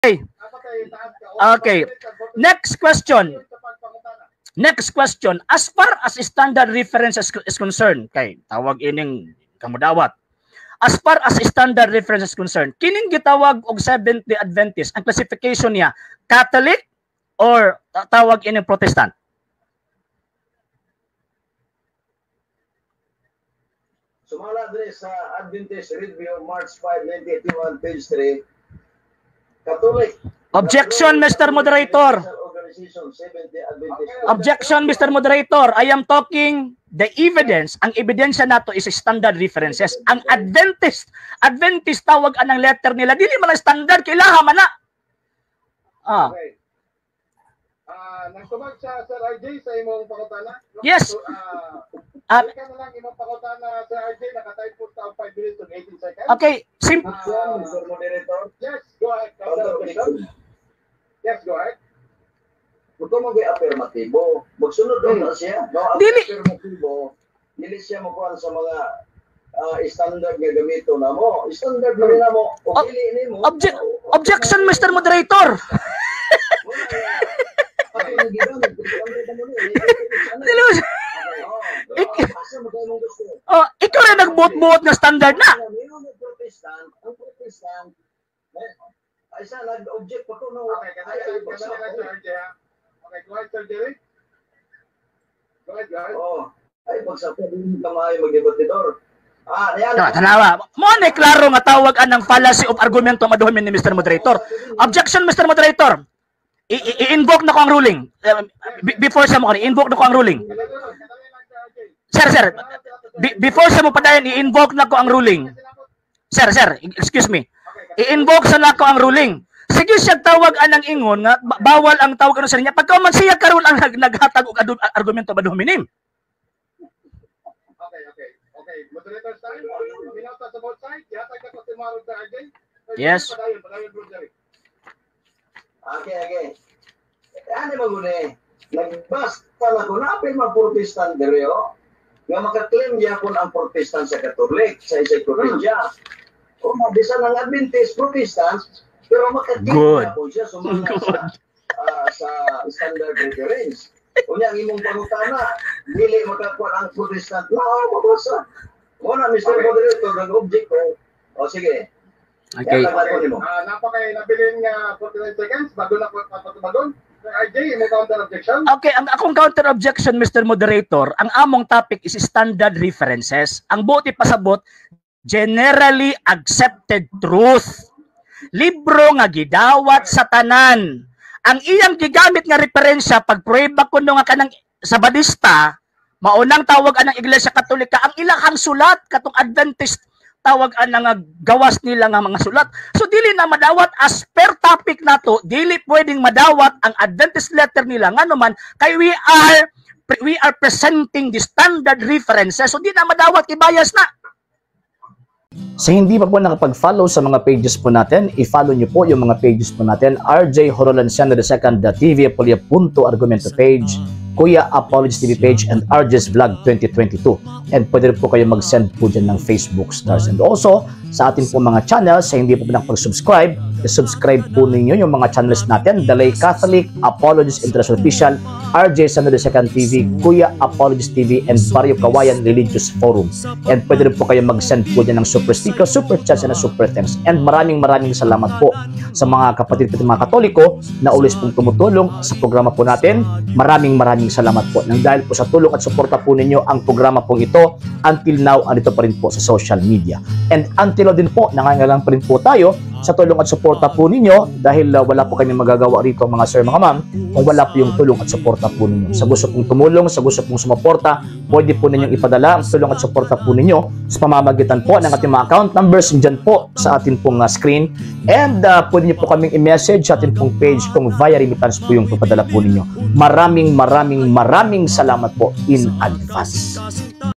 Okay. Next question. Next question. As far as standard reference is concerned, kay tawag ining kamudawat. As far as standard reference is concerned, kining gitawag og Seventh-day Adventist, ang classification niya, Catholic or tawag ining Protestant? Sumala din sa Adventist Review, March 5, 1981, page 3, Catholic. Objection, Mr. Moderator. Objection, Mr. Moderator. I am talking the evidence. Ang ebidensya nato is standard references. Ang Adventist tawag anang letter nila. Dili man ang standard. Kailangan man na. Okay. Nagtubag sa Sir RJ sa imong pakutana? Yes. Balikan na lang imong pakutana, Sir RJ. Nakatype po sa 5 minutes to 18 seconds. Okay. Mr. Moderator. Yes, go ahead. Yes, go ahead. Kung mag-affirmatibo, magsunod doon na siya. No, affirmatibo, dili siya makuha sa mga standard nga gamito na mo. Standard na rin na mo. O dili ni mo. Objection, Mr. Moderator. Ikaw rin nagbuot-buot na standard na. Ang Protestant, ay siya nag-object pa ko. Okay, go ahead, Sir Jerry. Go ahead, guys. Ay, pagsabi din kamay mag-debatidor. Tanawa. Mo na klaro nga tawag anang fallacy of argumento maduhamin ni Mr. Moderator. Objection, Mr. Moderator. I-invoke na ko ang ruling. Before siya mo i-invoke na ko ang ruling. Sir. Before siya mo padayon, i-invoke na ko ang ruling. Sir, excuse me. I-invoke sa nako ang ruling. Sige siya tawag anang ingon nga bawal ang tawag ano sa niya. Pagka man siya karon ang naghatag og argumento maduhamin. Okay. Moderator time. Minota sa both sides. Yatag na ko si Marlon sa RJ. Yes. Padayon, bro, Jerry. Okay. Ano maguni? Nagbasta na ko napil mga Protestant dere nga makaklaim niya kung ang Protestant sa Catholic sa Korea. O mabisa ng Adventist Protestants pero makaklaim niya po siya sumala sa standard reference. Kunya ang imong pangutana, dili makakuha ang Protestant. Mabasa. Muna, Mr. Moderator, nag-object ko. O sige. Okay. Napakay-nabilin nga 49 seconds bago na patubagon. RJ, mo counter objection? Okay, ang akong counter objection, Mr. Moderator, ang among topic is standard references. Ang buti pasabot, generally accepted truth. Libro nga gidawat sa tanan. Ang iyang gigamit nga referensya pag prueba kuno nga kanang Sabadista, maunang tawag anang Iglesia Katolika, ang ilahang sulat katong Adventist tawag anang gawas nila nga mga sulat. So dili na madawat as per topic nato, dili pwedeng madawat ang Adventist letter nila ngano man kay we are presenting the standard references. So di na madawat kay bias na. Sa hindi pa po nakapag-follow sa mga pages po natin, i-follow nyo po yung mga pages po natin, RJ Horolansiano II, TV Apolia Punto Argumento page, Kuya Apologies TV page, and RJ's Vlog 2022. And pwede rin po kayo mag-send po dyan ng Facebook stars. And also, sa ating po mga channels, sa hindi po nakapag-subscribe, i-subscribe po ninyo yung mga channels natin, The Lay Catholic, Apologies International Official, RJ Sanado II TV, Kuya Apologies TV, and Barrio Kawayan Religious Forum. And pwede rin po kayo mag-send po dyan ng super sticker, super chats, and super thanks. And maraming salamat po sa mga kapatid at mga Katoliko na ulis pong tumutulong sa programa po natin. Maraming salamat po. Nang dahil po sa tulong at suporta po ninyo, ang programa pong ito, until now, andito pa rin po sa social media. And until now din po, nangangailangan pa rin po tayo sa tulong at suporta po ninyo dahil wala po kami magagawa rito mga sir, mga ma'am, kung wala po yung tulong at suporta po ninyo. Sa gusto pong tumulong, sa gusto pong sumuporta, pwede po ninyong ipadala ang tulong at suporta po ninyo sa pamamagitan po ng ating mga account numbers dyan po sa ating pong screen. And pwede nyo po kaming i-message sa ating pong page kung via remittance po yung papadala po ninyo. Maraming salamat po in advance.